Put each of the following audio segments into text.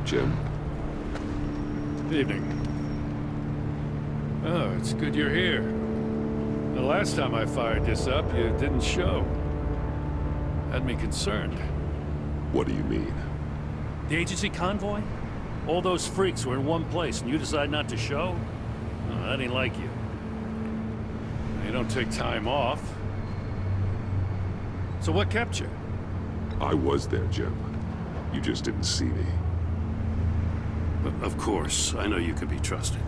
Jim? Evening. Oh, it's good you're here. The last time I fired this up, you didn't show. Had me concerned. What do you mean? The agency convoy? All those freaks were in one place and you decide not to show? Oh, that ain't like you. You don't take time off. So what kept you? I was there, Jim. You just didn't see me. But of course, I know you could be trusted.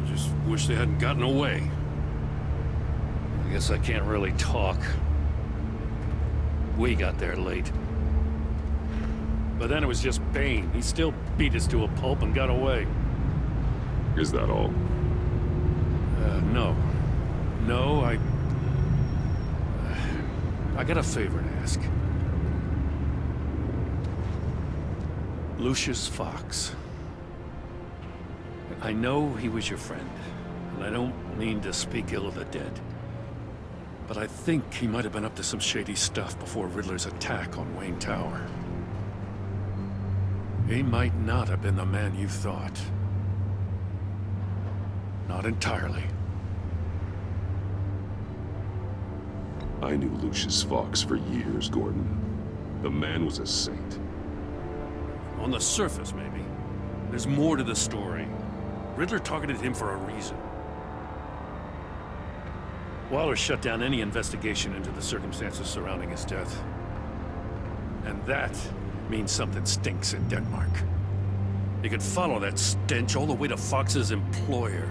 I just wish they hadn't gotten away. I guess I can't really talk. We got there late. But then it was just Bane. He still beat us to a pulp and got away. Is that all? No. No, I got a favor to ask. Lucius Fox. I know he was your friend, and I don't mean to speak ill of the dead. But I think he might have been up to some shady stuff before Riddler's attack on Wayne Tower. He might not have been the man you thought. Not entirely. I knew Lucius Fox for years, Gordon. The man was a saint. On the surface, maybe. There's more to the story. Riddler targeted him for a reason. Waller shut down any investigation into the circumstances surrounding his death. And that means something stinks in Denmark. You could follow that stench all the way to Fox's employer.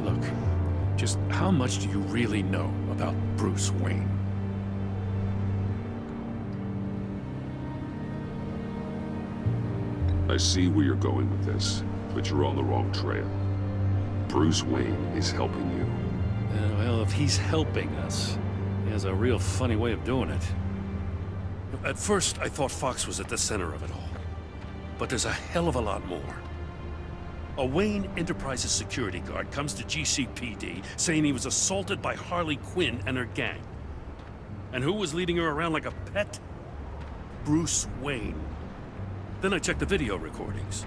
Look, just how much do you really know about Bruce Wayne? I see where you're going with this, but you're on the wrong trail. Bruce Wayne is helping you. Well, if he's helping us, he has a real funny way of doing it. At first, I thought Fox was at the center of it all. But there's a hell of a lot more. A Wayne Enterprises security guard comes to GCPD saying he was assaulted by Harley Quinn and her gang. And who was leading her around like a pet? Bruce Wayne. Then I checked the video recordings.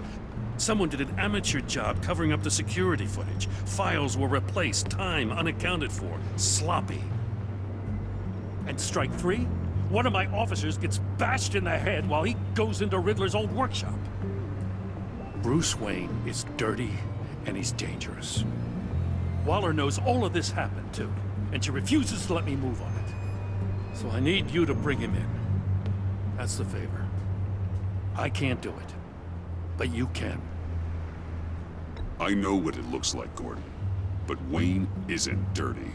Someone did an amateur job covering up the security footage. Files were replaced, time unaccounted for, sloppy. And strike three? One of my officers gets bashed in the head while he goes into Riddler's old workshop. Bruce Wayne is dirty and he's dangerous. Waller knows all of this happened too, and she refuses to let me move on it. So I need you to bring him in. That's the favor. I can't do it, but you can. I know what it looks like, Gordon. But Wayne isn't dirty.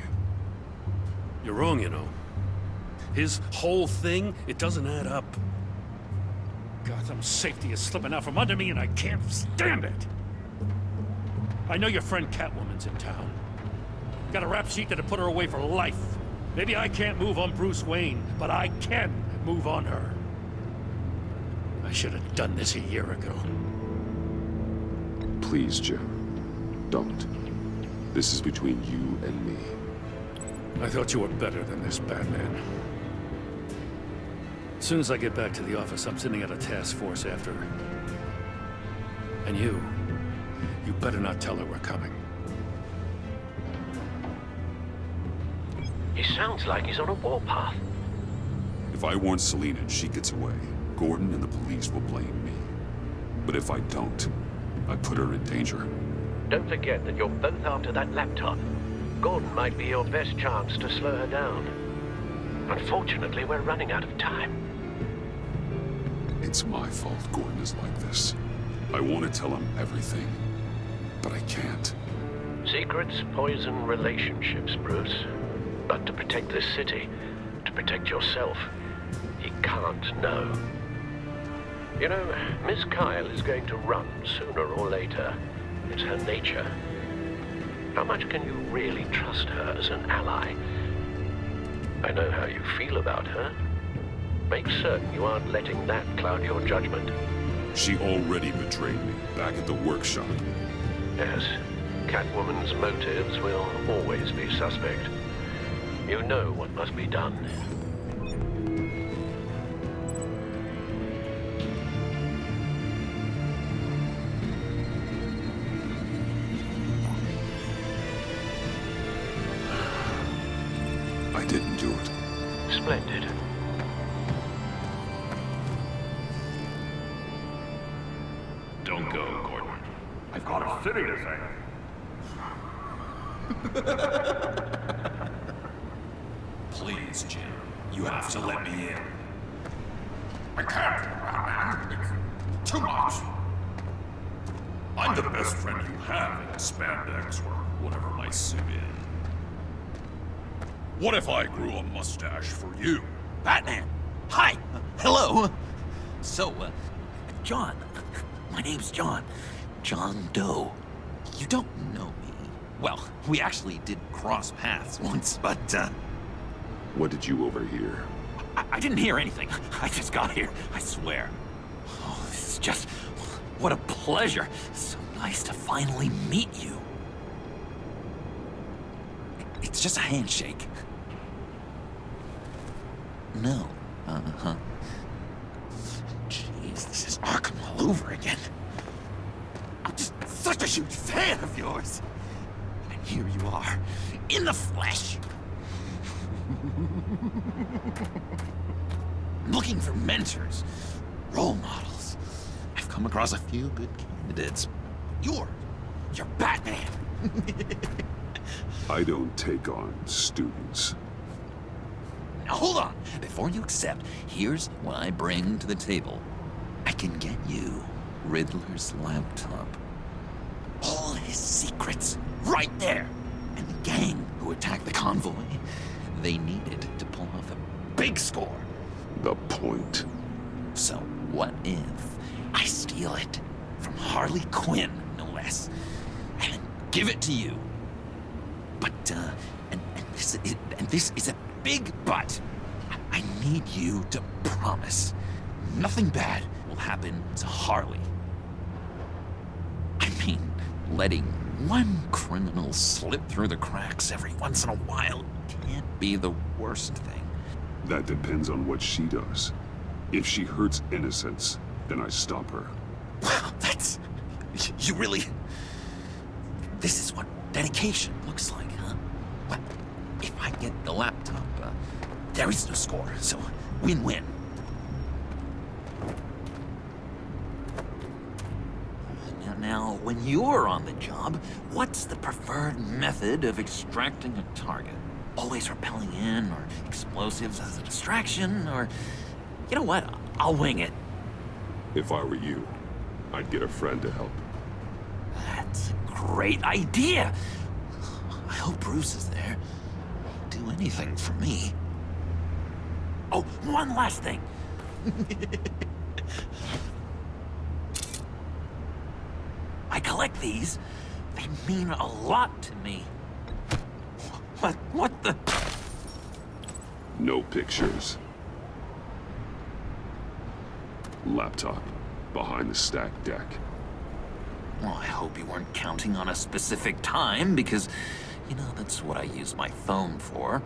You're wrong, you know. His whole thing, it doesn't add up. Gotham safety is slipping out from under me and I can't stand it. I know your friend Catwoman's in town. Got a rap sheet that'll put her away for life. Maybe I can't move on Bruce Wayne, but I can move on her. I should have done this a year ago. Please, Jim. Don't. This is between you and me. I thought you were better than this, Batman. As soon as I get back to the office, I'm sending out a task force after her. And you better not tell her we're coming. He sounds like he's on a warpath. If I warn Selina and she gets away, Gordon and the police will blame me. But if I don't, I put her in danger. Don't forget that you're both after that laptop. Gordon might be your best chance to slow her down. Unfortunately, we're running out of time. It's my fault Gordon is like this. I want to tell him everything, but I can't. Secrets poison relationships, Bruce. But to protect this city, to protect yourself, he can't know. You know, Miss Kyle is going to run sooner or later. It's her nature. How much can you really trust her as an ally? I know how you feel about her. Make certain you aren't letting that cloud your judgment. She already betrayed me back at the workshop. Yes, Catwoman's motives will always be suspect. You know what must be done. Splendid. Don't go, Gordon. I've got a city to save. Please, Jim. You have to let me in. I can't, man. It's too much. I'm the best friend you have in spandex or whatever my suit is. What if I grew a mustache for you? Batman! Hi! Hello! So, John. My name's John. John Doe. You don't know me. Well, we actually did cross paths once, but, What did you overhear? I didn't hear anything. I just got here, I swear. Oh, this is just... What a pleasure. So nice to finally meet you. It's just a handshake. No. Uh-huh. Jeez, this is Arkham all over again. I'm just such a huge fan of yours. And here you are, in the flesh. Looking for mentors, role models. I've come across a few good candidates. You're Batman. I don't take on students. Now hold on. Before you accept, here's what I bring to the table. I can get you Riddler's laptop. All his secrets, right there. And the gang who attacked the convoy, they needed to pull off a big score. The point. So what if I steal it from Harley Quinn, no less, and then give it to you? But, and this is a big but. I need you to promise nothing bad will happen to Harley. I mean, letting one criminal slip through the cracks every once in a while can't be the worst thing. That depends on what she does. If she hurts innocents, then I stop her. Wow, that's... You really... This is what dedication looks like, huh? Well, if I get the laptop, there is no score, so win-win. Now, when you're on the job, what's the preferred method of extracting a target? Always rappelling in, or explosives as a distraction, or... You know what? I'll wing it. If I were you, I'd get a friend to help. That's a great idea. I hope Bruce is there. He'd do anything for me. Oh, one last thing. I collect these. They mean a lot to me. What the... No pictures. Laptop. Behind the stacked deck. Well, I hope you weren't counting on a specific time, because, you know, that's what I use my phone for.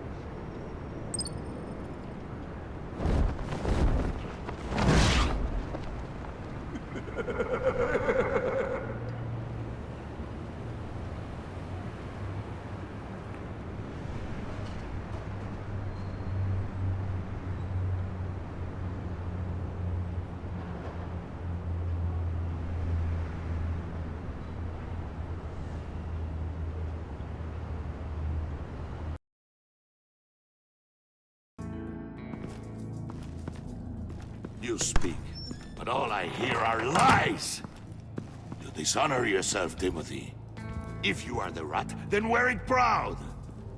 You speak, but all I hear are lies! You dishonor yourself, Timothy. If you are the Rat, then wear it proud!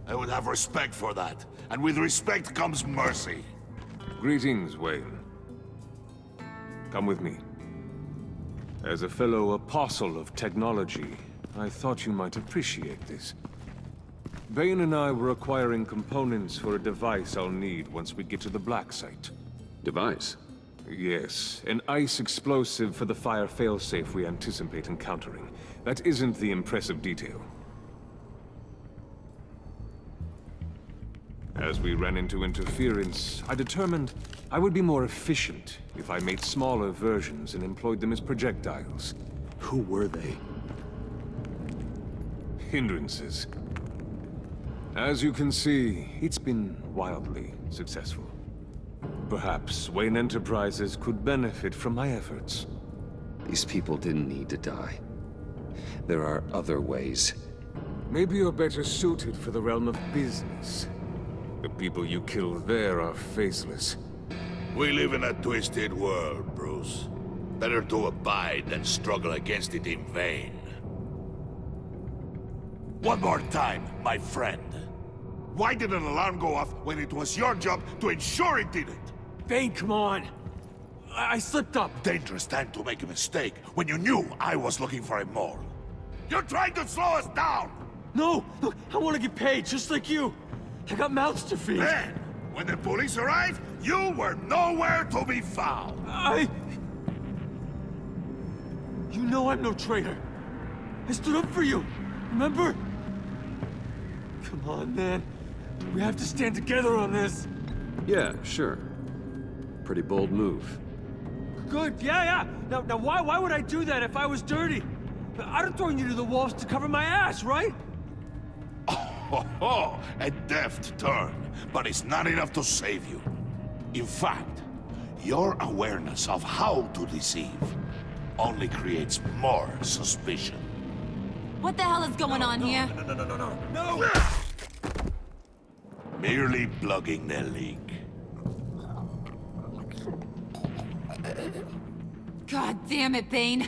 I would have respect for that, and with respect comes mercy. Greetings, Wayne. Come with me. As a fellow apostle of technology, I thought you might appreciate this. Bane and I were acquiring components for a device I'll need once we get to the Black Site. Device? Yes, an ice explosive for the fire failsafe we anticipate encountering. That isn't the impressive detail. As we ran into interference, I determined I would be more efficient if I made smaller versions and employed them as projectiles. Who were they? Hindrances. As you can see, it's been wildly successful. perhaps Wayne Enterprises could benefit from my efforts. These people didn't need to die. There are other ways. Maybe you're better suited for the realm of business. The people you killed there are faceless. We live in a twisted world, Bruce. Better to abide than struggle against it in vain. One more time, my friend. Why did an alarm go off when it was your job to ensure it didn't? Bane, come on! I slipped up! Dangerous time to make a mistake when you knew I was looking for a mole. You're trying to slow us down! No! Look, I want to get paid, just like you! I got mouths to feed! Then, when the police arrived, you were nowhere to be found! You know I'm no traitor! I stood up for you, remember? Come on, man. We have to stand together on this! Yeah, sure. Pretty bold move. Good, yeah. Now why would I do that if I was dirty? I'd have thrown you to the wolves to cover my ass, right? Oh, a deft turn, but it's not enough to save you. In fact, your awareness of how to deceive only creates more suspicion. What the hell is going on here? No! Merely plugging the leak. God damn it, Bane.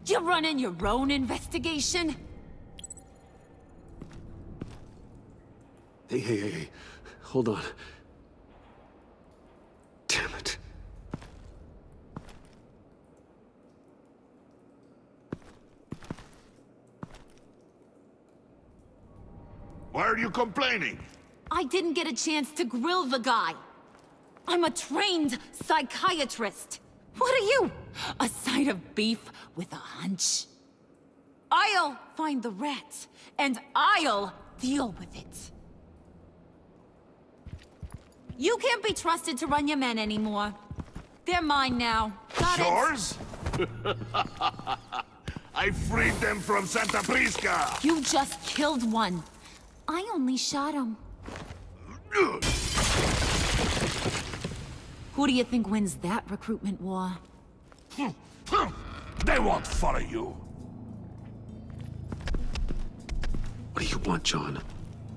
You're running your own investigation? Hey. Hold on. Damn it. Why are you complaining? I didn't get a chance to grill the guy. I'm a trained psychiatrist. What are you? A side of beef with a hunch? I'll find the rat, and I'll deal with it. You can't be trusted to run your men anymore. They're mine now. Got it? Yours? I freed them from Santa Prisca! You just killed one. I only shot him. Who do you think wins that recruitment war? They won't follow you. What do you want, John?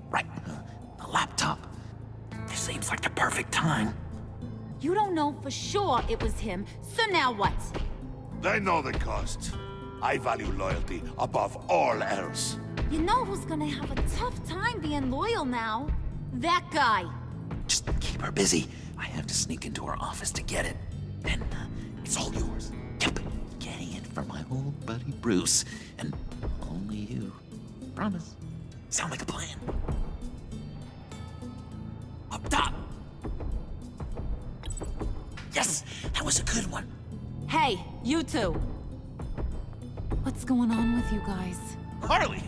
Right, the laptop. This seems like the perfect time. You don't know for sure it was him, so now what? They know the cost. I value loyalty above all else. You know who's gonna have a tough time being loyal now? That guy. Just keep her busy. I have to sneak into her office to get it. And it's all yours. Yep. Getting it from my old buddy Bruce. And only you. Promise. Sound like a plan. Up top. Yes, that was a good one. Hey, you two. What's going on with you guys? Harley,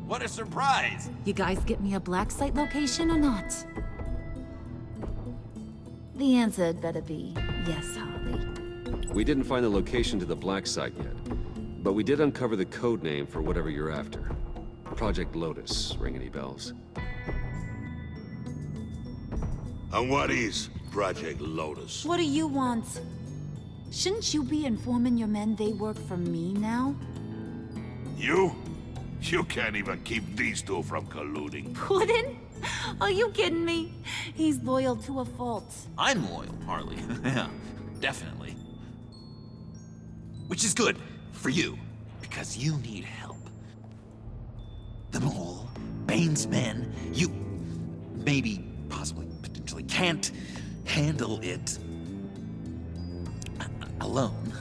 what a surprise. You guys get me a black site location or not? The answer had better be yes, Harley. We didn't find the location to the black site yet, but we did uncover the code name for whatever you're after. Project Lotus. Ring any bells? And what is Project Lotus? What do you want? Shouldn't you be informing your men they work for me now? You? You can't even keep these two from colluding. Puddin'? Are you kidding me? He's loyal to a fault. I'm loyal, Harley. Yeah, definitely. Which is good for you, because you need help. The Mole, Bane's men, you maybe, possibly, potentially can't handle it alone.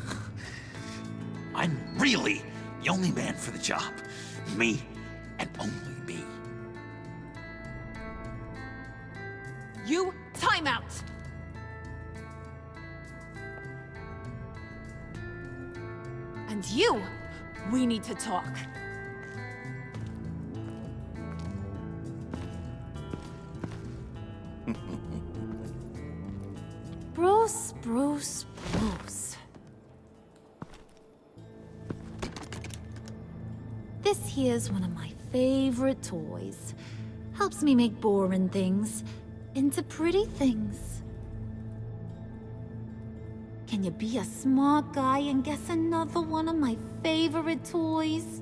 I'm really the only man for the job. Me, and only me. You, time out! And you, we need to talk. Bruce. This here's one of my favorite toys. Helps me make boring things into pretty things. Can you be a smart guy and guess another one of my favorite toys?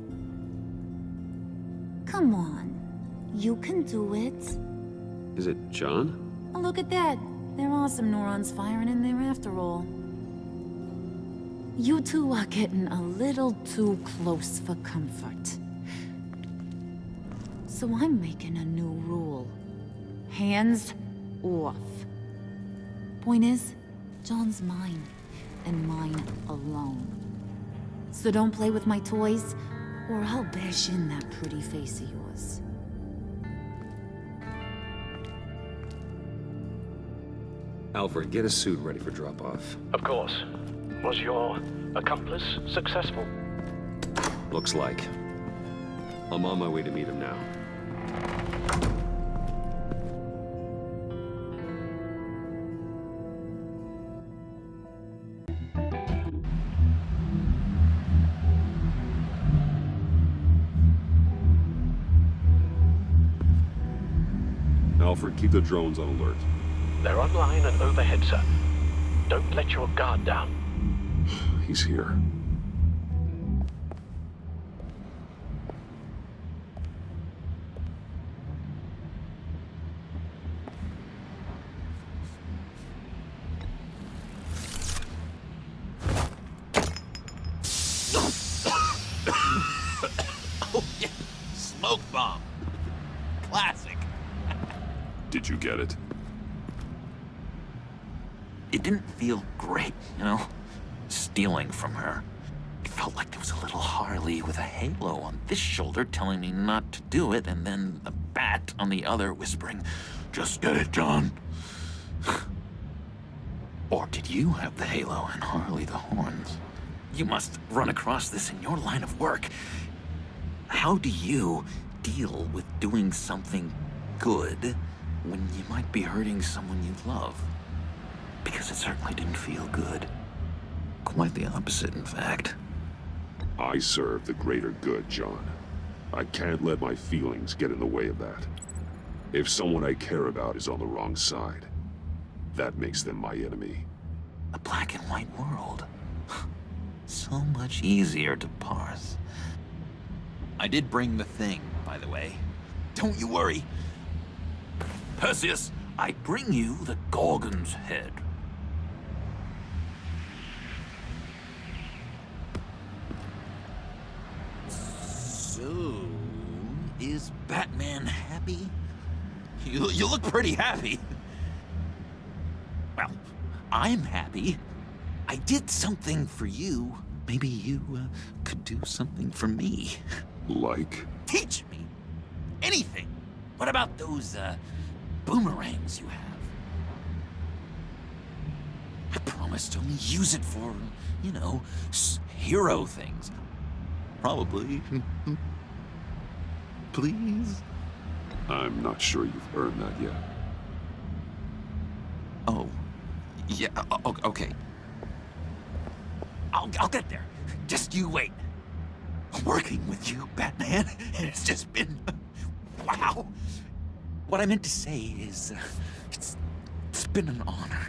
Come on. You can do it. Is it John? Oh, look at that. There are some neurons firing in there after all. You two are getting a little too close for comfort. So I'm making a new rule. Hands off. Point is, John's mine, and mine alone. So don't play with my toys, or I'll bash in that pretty face of yours. Alfred, get a suit ready for drop-off. Of course. Was your accomplice successful? Looks like. I'm on my way to meet him now. Alfred, keep the drones on alert. They're online and overhead, sir. Don't let your guard down. He's here. Oh, yeah. Smoke bomb. Classic. Did you get it? It didn't feel great, you know? Stealing from her. It felt like there was a little Harley with a halo on this shoulder telling me not to do it, and then a bat on the other whispering, "Just get it, John." Or did you have the halo and Harley the horns? You must run across this in your line of work. How do you deal with doing something good when you might be hurting someone you love? Because it certainly didn't feel good. Quite the opposite, in fact. I serve the greater good, John. I can't let my feelings get in the way of that. If someone I care about is on the wrong side, that makes them my enemy. A black and white world. So much easier to parse. I did bring the thing, by the way. Don't you worry. Perseus, I bring you the Gorgon's head. So, is Batman happy? You look pretty happy. Well, I'm happy. I did something for you. Maybe you could do something for me. Like? Teach me anything. What about those boomerangs you have? I promise to only use it for, you know, hero things. Probably. Please? I'm not sure you've earned that yet. Oh. Yeah, okay. I'll get there. Just you wait. Working with you, Batman, it's just been... wow. What I meant to say is, it's been an honor.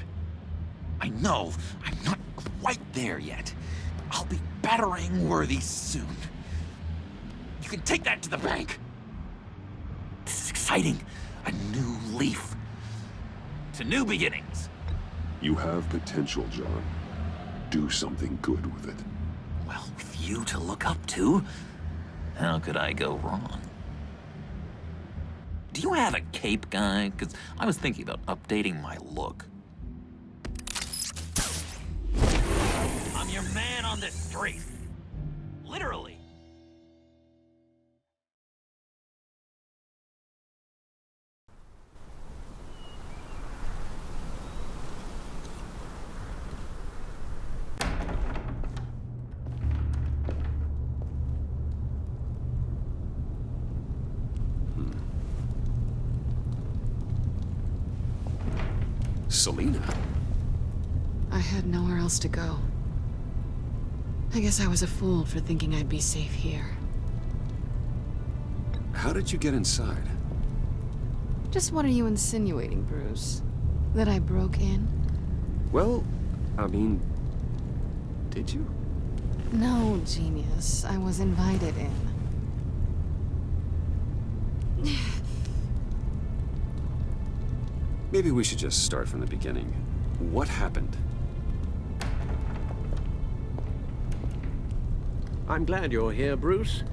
I know I'm not quite there yet. I'll be battering-worthy soon. You can take that to the bank. This is exciting. A new leaf. To new beginnings. You have potential, John. Do something good with it. Well, with you to look up to, how could I go wrong? Do you have a cape, guy? Because I was thinking about updating my look. I'm your man on the street. Literally. Selina? I had nowhere else to go. I guess I was a fool for thinking I'd be safe here. How did you get inside? Just what are you insinuating, Bruce? That I broke in? Well, I mean, did you? No, genius. I was invited in. Maybe we should just start from the beginning. What happened? I'm glad you're here, Bruce.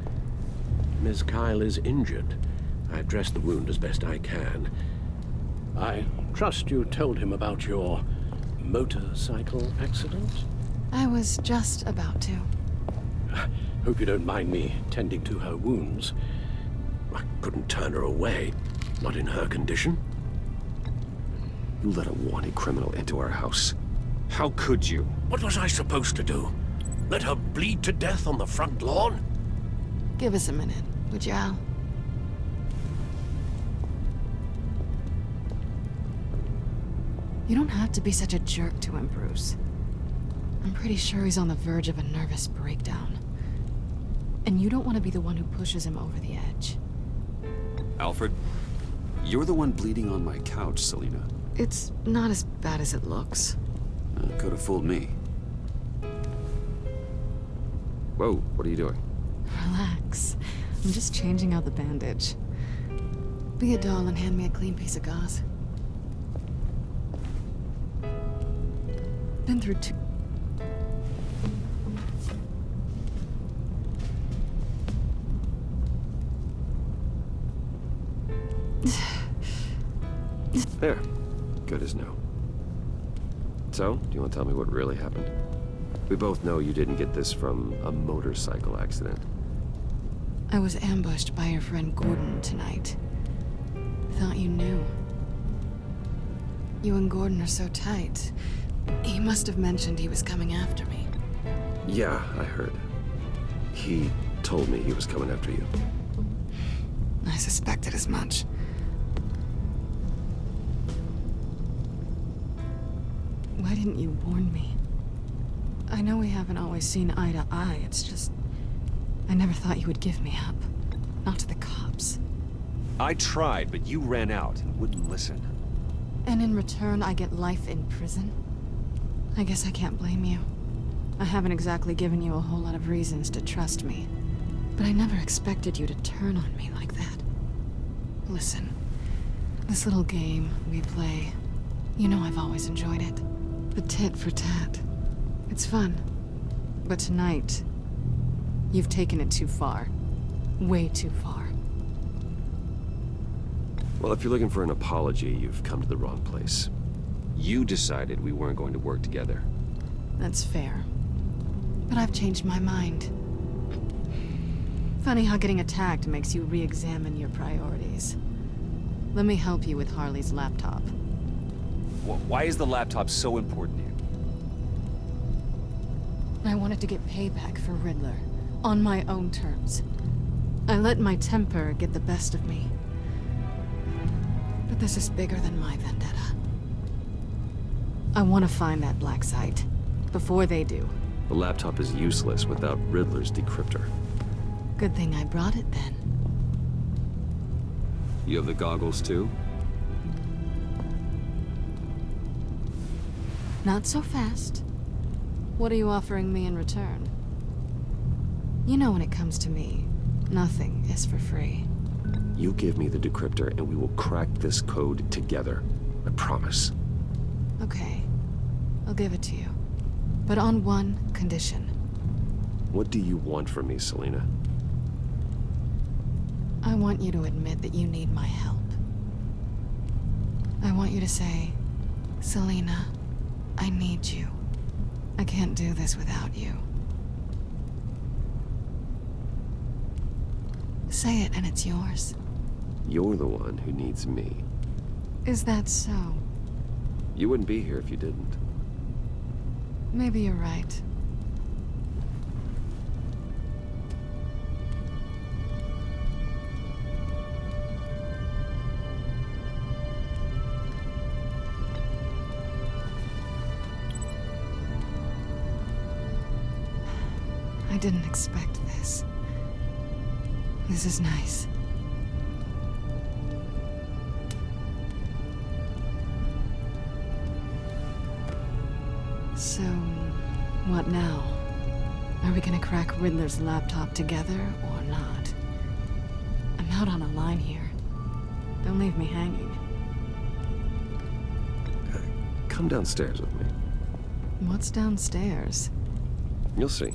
Ms. Kyle is injured. I've dressed the wound as best I can. I trust you told him about your motorcycle accident? I was just about to. Hope you don't mind me tending to her wounds. I couldn't turn her away, not in her condition. You let a wanted criminal into our house. How could you? What was I supposed to do? Let her bleed to death on the front lawn? Give us a minute, would you, Al? You don't have to be such a jerk to him, Bruce. I'm pretty sure he's on the verge of a nervous breakdown. And you don't want to be the one who pushes him over the edge. Alfred, you're the one bleeding on my couch, Selina. It's not as bad as it looks. Could have fooled me. Whoa, what are you doing? Relax. I'm just changing out the bandage. Be a doll and hand me a clean piece of gauze. Been through two... There. Good as new. So, do you want to tell me what really happened? We both know you didn't get this from a motorcycle accident. I was ambushed by your friend Gordon tonight. Thought you knew. You and Gordon are so tight. He must have mentioned he was coming after me. Yeah, I heard. He told me he was coming after you. I suspected as much. Why didn't you warn me? I know we haven't always seen eye to eye, it's just... I never thought you would give me up. Not to the cops. I tried, but you ran out and wouldn't listen. And in return, I get life in prison? I guess I can't blame you. I haven't exactly given you a whole lot of reasons to trust me. But I never expected you to turn on me like that. Listen, this little game we play, you know I've always enjoyed it. The tit for tat. It's fun. But tonight, you've taken it too far. Way too far. Well, if you're looking for an apology, you've come to the wrong place. You decided we weren't going to work together. That's fair. But I've changed my mind. Funny how getting attacked makes you re-examine your priorities. Let me help you with Harley's laptop. Why is the laptop so important to you? I wanted to get payback for Riddler, on my own terms. I let my temper get the best of me. But this is bigger than my vendetta. I want to find that black site, before they do. The laptop is useless without Riddler's decryptor. Good thing I brought it then. You have the goggles too? Not so fast. What are you offering me in return? You know when it comes to me, nothing is for free. You give me the decryptor and we will crack this code together. I promise. Okay. I'll give it to you. But on one condition. What do you want from me, Selina? I want you to admit that you need my help. I want you to say, Selina, I need you. I can't do this without you. Say it and it's yours. You're the one who needs me. Is that so? You wouldn't be here if you didn't. Maybe you're right. I didn't expect this. This is nice. So, what now? crack Riddler's laptop together or not. I'm out on a line here. Don't leave me hanging. Come downstairs with me. What's downstairs? You'll see.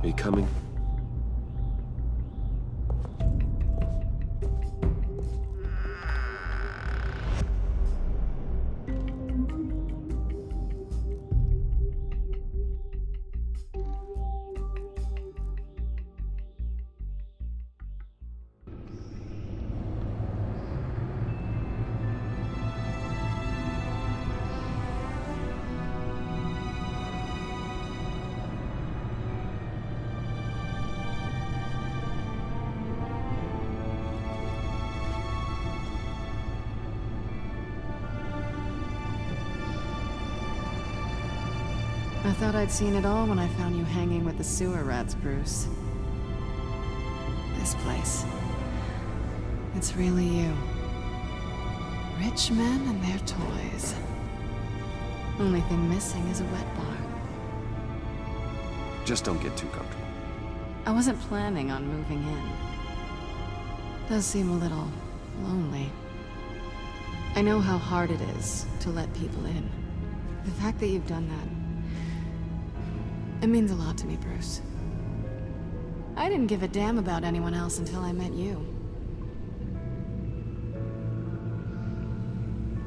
Are you coming? I thought I'd seen it all when I found you hanging with the sewer rats, Bruce. This place. It's really you. Rich men and their toys. Only thing missing is a wet bar. Just don't get too comfortable. I wasn't planning on moving in. Does seem a little lonely. I know how hard it is to let people in. The fact that you've done that, it means a lot to me, Bruce. I didn't give a damn about anyone else until I met you.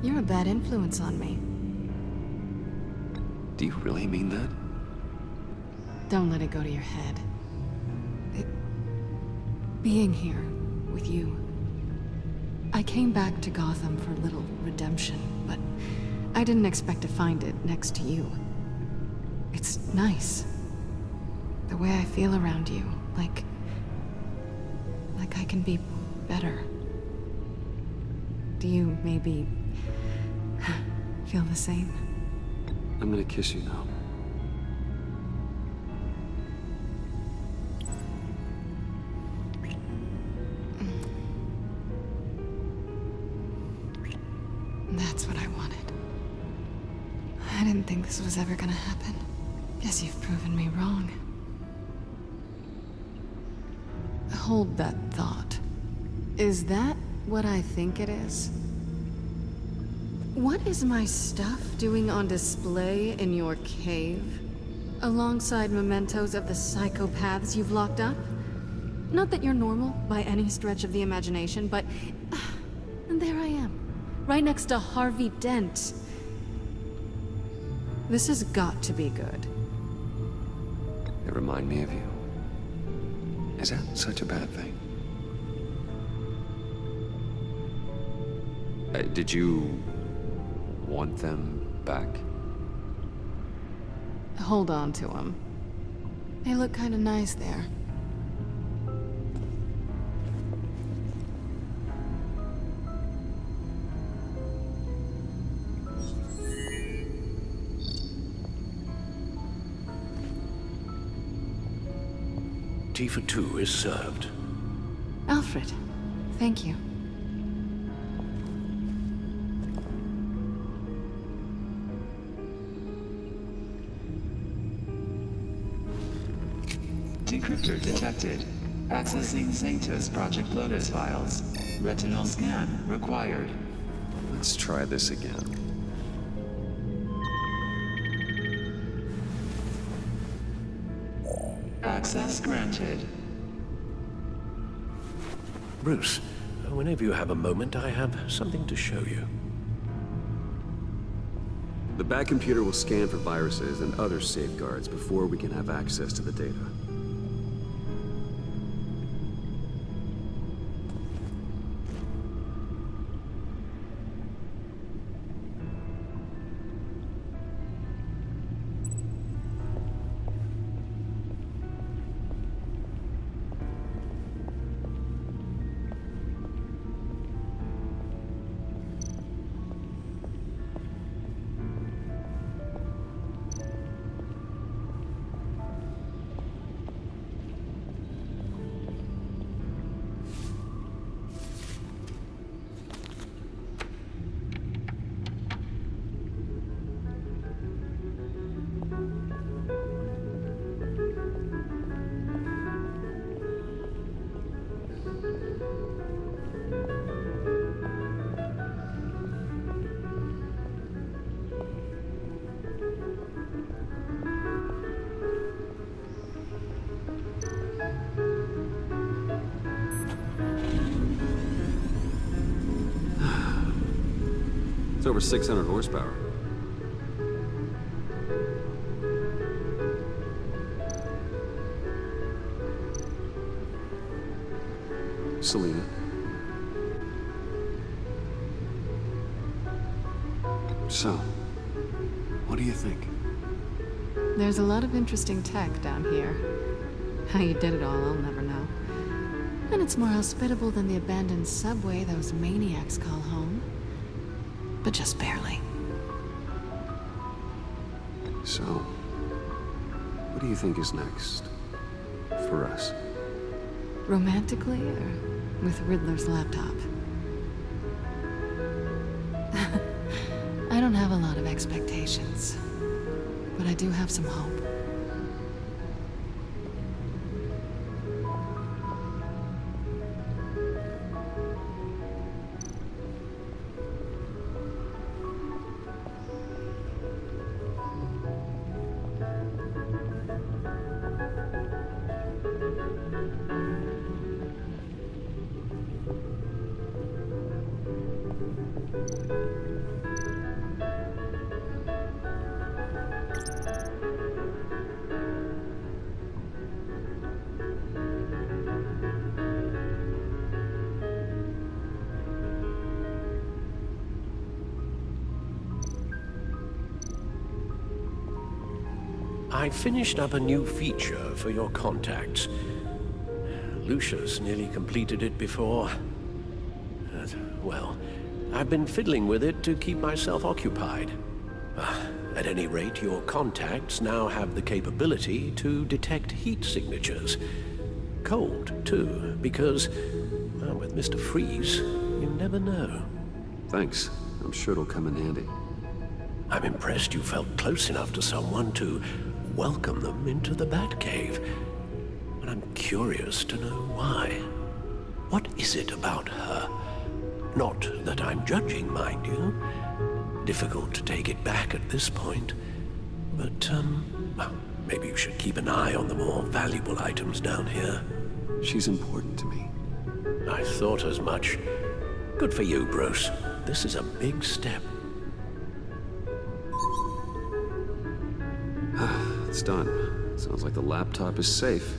You're a bad influence on me. Do you really mean that? Don't let it go to your head. Being here with you. I came back to Gotham for a little redemption, but I didn't expect to find it next to you. It's nice. The way I feel around you, like I can be better. Do you maybe feel the same? I'm gonna kiss you now. That's what I wanted. I didn't think this was ever gonna happen. Guess you've proven me wrong. Hold that thought. Is that what I think it is? What is my stuff doing on display in your cave? Alongside mementos of the psychopaths you've locked up? Not that you're normal by any stretch of the imagination, but... and there I am, right next to Harvey Dent. This has got to be good. They remind me of you. Is that such a bad thing? Did you want them back? Hold on to them. They look kind of nice there. Tea for two is served. Alfred, thank you. Decryptor detected. Accessing Sanctus Project Lotus files. Retinal scan required. Let's try this again. Access granted. Bruce, whenever you have a moment, I have something to show you. The back computer will scan for viruses and other safeguards before we can have access to the data. It's over 600 horsepower. Selina. So, what do you think? There's a lot of interesting tech down here. How you did it all, I'll never know. And it's more hospitable than the abandoned subway those maniacs call home. But just barely. So, what do you think is next? For us? Romantically, or with Riddler's laptop? I don't have a lot of expectations. But I do have some hope. I finished up a new feature for your contacts. Lucius nearly completed it before. Well, I've been fiddling with it to keep myself occupied. At any rate, your contacts now have the capability to detect heat signatures. Cold, too, because, well, with Mr. Freeze, you never know. Thanks. I'm sure it'll come in handy. I'm impressed you felt close enough to someone to welcome them into the Batcave. But I'm curious to know why. What is it about her? Not that I'm judging, mind you. Difficult to take it back at this point. But, well, maybe you should keep an eye on the more valuable items down here. She's important to me. I thought as much. Good for you, Bruce. This is a big step. It's done. Sounds like the laptop is safe.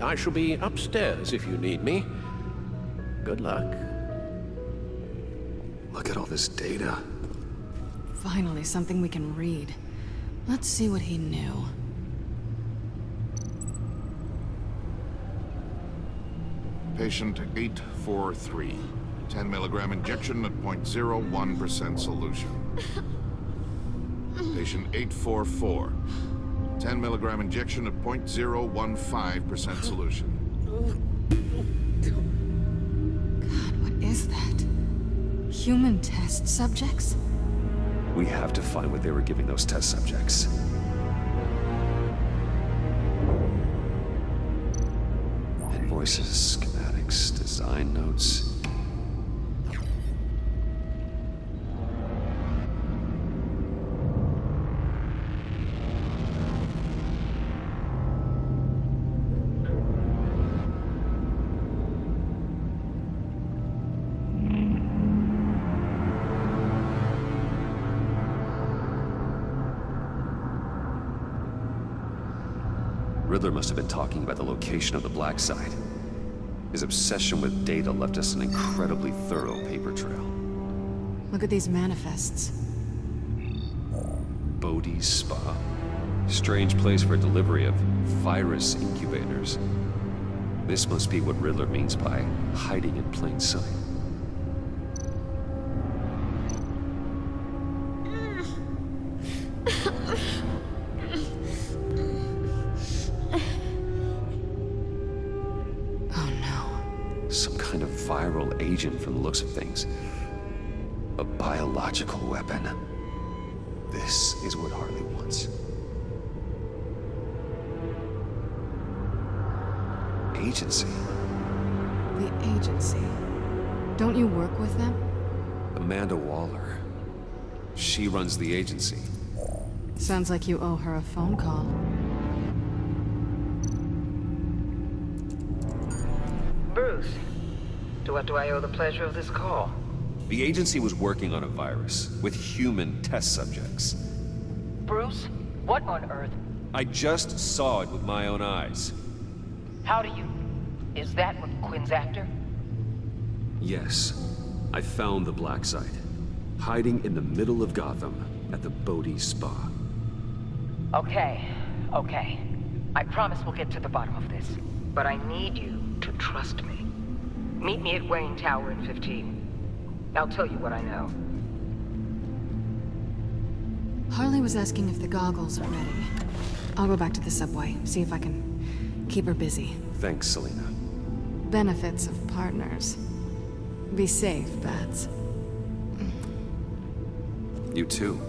I shall be upstairs if you need me. Good luck. Look at all this data. Finally, something we can read. Let's see what he knew. Patient 843. 10 milligram injection at 0.01% solution. Patient 844. 10 milligram injection at 0.015% solution. God, what is that? Human test subjects? We have to find what they were giving those test subjects. Invoices, schematics, design notes. Riddler must have been talking about the location of the Black Site. His obsession with data left us an incredibly thorough paper trail. Look at these manifests. Bodhi's Spa. Strange place for delivery of virus incubators. This must be what Riddler means by hiding in plain sight. viral agent from the looks of things. A biological weapon. This is what Harley wants. Agency. The agency. Don't you work with them? Amanda Waller. She runs the agency. Sounds like you owe her a phone call. Bruce, to what do I owe the pleasure of this call? The agency was working on a virus with human test subjects. Bruce, what on earth? I just saw it with my own eyes. How do you... Is that what Quinn's after? Yes. I found the black site. Hiding in the middle of Gotham at the Bodhi Spa. Okay. I promise we'll get to the bottom of this. But I need you to trust me. Meet me at Wayne Tower in 15. I'll tell you what I know. Harley was asking if the goggles are ready. I'll go back to the subway, see if I can keep her busy. Thanks, Selina. Benefits of partners. Be safe, Bats. You too.